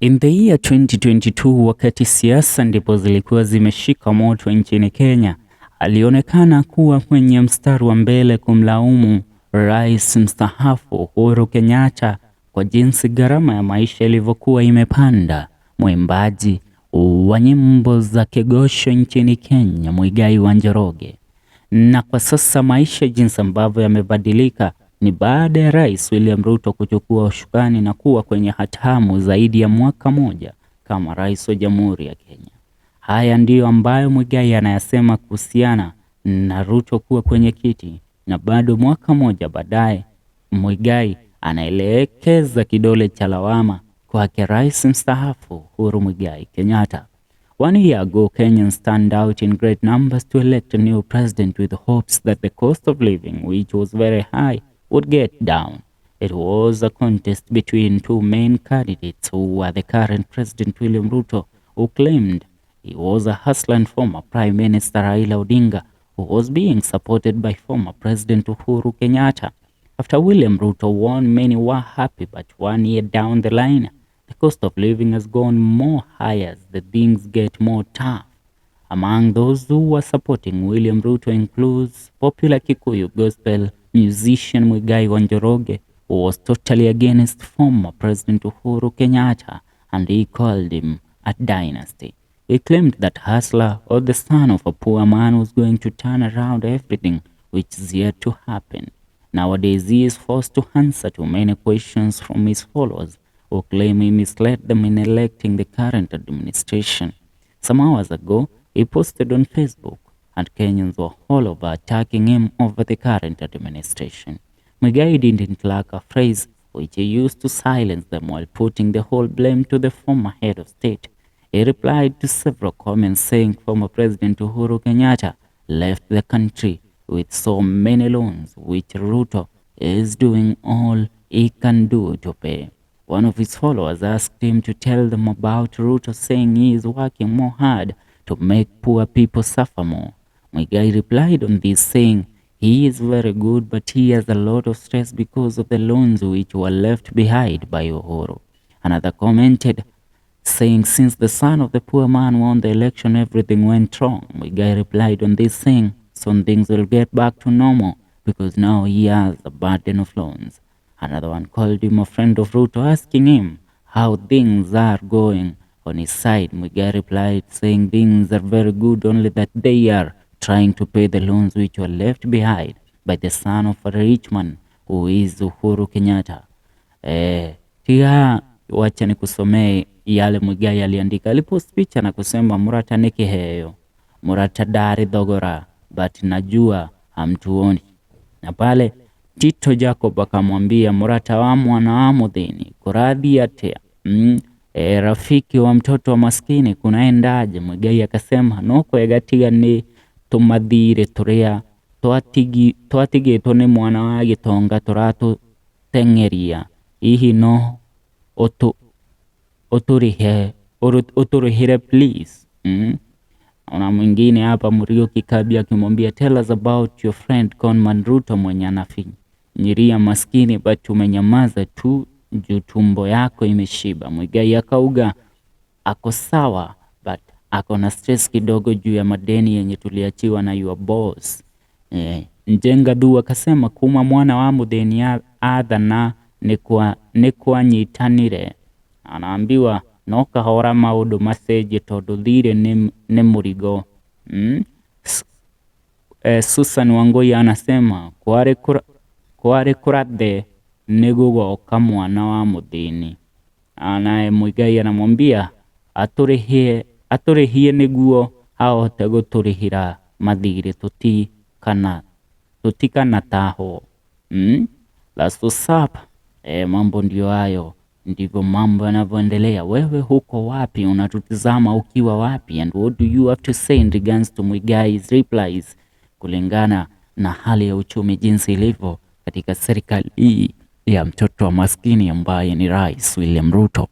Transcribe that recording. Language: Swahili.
In the year 2022, wakati siasa ndipo zilikuwa zimeshika moto nchini Kenya, alionekana kuwa kwenye mstari wa mbele kumlaumu Rais mstaafu Uhuru Kenyatta kwa jinsi gharama ya maisha ilivyokuwa imepanda. Mwimbaji wa nyimbo za kegosho nchini Kenya, Muigai wa Njoroge. Na kwa sasa maisha jinsi ambavyo yamebadilika ni baada ya Rais William Ruto kuchukua ushukani na kuwa kwenye hatamu zaidi ya mwaka moja kama rais wa Jamhuri ya Kenya. Haya ndiyo ambayo Muigai anayasema kuhusiana na Ruto kuwa kwenye kiti, na bado mwaka moja baadaye Muigai anaelekeza kidole cha lawama kwake Rais mstaafu Uhuru Muigai Kenyatta. 1 year ago, Kenyans turned out in great numbers to elect a new president with hopes that the cost of living, which was very high, would get down. It was a contest between two main candidates who were the current President William Ruto, who claimed he was a hustler, and former Prime Minister Raila Odinga, who was being supported by former President Uhuru Kenyatta. After William Ruto won, many were happy, but 1 year down the line, the cost of living has gone more higher as the things get more tough. Among those who were supporting William Ruto includes popular Kikuyu gospel musician Muigai wa Njoroge, who was totally against former President Uhuru Kenyatta, and he called him a dynasty. He claimed that hustler or the son of a poor man was going to turn around everything, which is yet to happen. Nowadays, he is forced to answer to many questions from his followers, who claim he misled them in electing the current administration. Some hours ago, he posted on Facebook, and Kenyans were all over attacking him over the current administration. Muigai didn't lack a phrase which he used to silence them while putting the whole blame to the former head of state. He replied to several comments saying former President Uhuru Kenyatta left the country with so many loans, which Ruto is doing all he can do to pay. One of his followers asked him to tell them about Ruto, saying he is working more hard to make poor people suffer more. Muigai replied on this, saying he is very good, but he has a lot of stress because of the loans which were left behind by Uhuru. Another commented, saying since the son of the poor man won the election, everything went wrong. Muigai replied on this, saying soon things will get back to normal because now he has a burden of loans. Another one called him a friend of Ruto, asking him how things are going on his side. Muigai replied, saying things are very good, only that they are trying to pay the loans which were left behind by the son of a rich man who is Uhuru Kenyatta. Tia wacha nikusomee yale Muigai aliandika. Alipost picha na kusema murata nikiheyo, murata dari dhogora, but najua hamtuoni. Na pale Tito Jacob akamwambia murata wa mwana wa mudhini kuradhi atea rafiki wa mtoto wa maskini kunaendaje? Muigai akasema noko egatiga ni tumathire turia twatigitwo ni mwana wa gitonga turatu tengeria hihi no uturihire please. Una mwingine hapa Muriuki Kabi akimwambia tell us about your friend Conman Ruto mwenye anafinyiria maskini but umenyamaza tu juu tumbo yako imeshiba. Muigai akauga ako sawa but ako na stress kidogo juu ya madeni yenye tuliachiwa na your boss. Njenga du akasema kuma mwana wa mudeni ya adha na nekwa nyitanire. Anaambiwa noka hora maudu maseji tondu thire ni murigo. Susan Wangui anasema kware kurathe nigugoka mwana wa muthini. Anaye Muigai anamwambia aturihie niguo ahote guturihira mathire tutikana taho. That's what's up. Mambo ndio hayo, ndivyo mambo yanavyoendelea. Wewe huko wapi? Unatutizama ukiwa wapi? And what do you have to say in regards to Muigai's replies kulingana na hali ya uchumi jinsi ilivyo katika serikali hii ya mtoto wa maskini ambaye ni Rais William Ruto?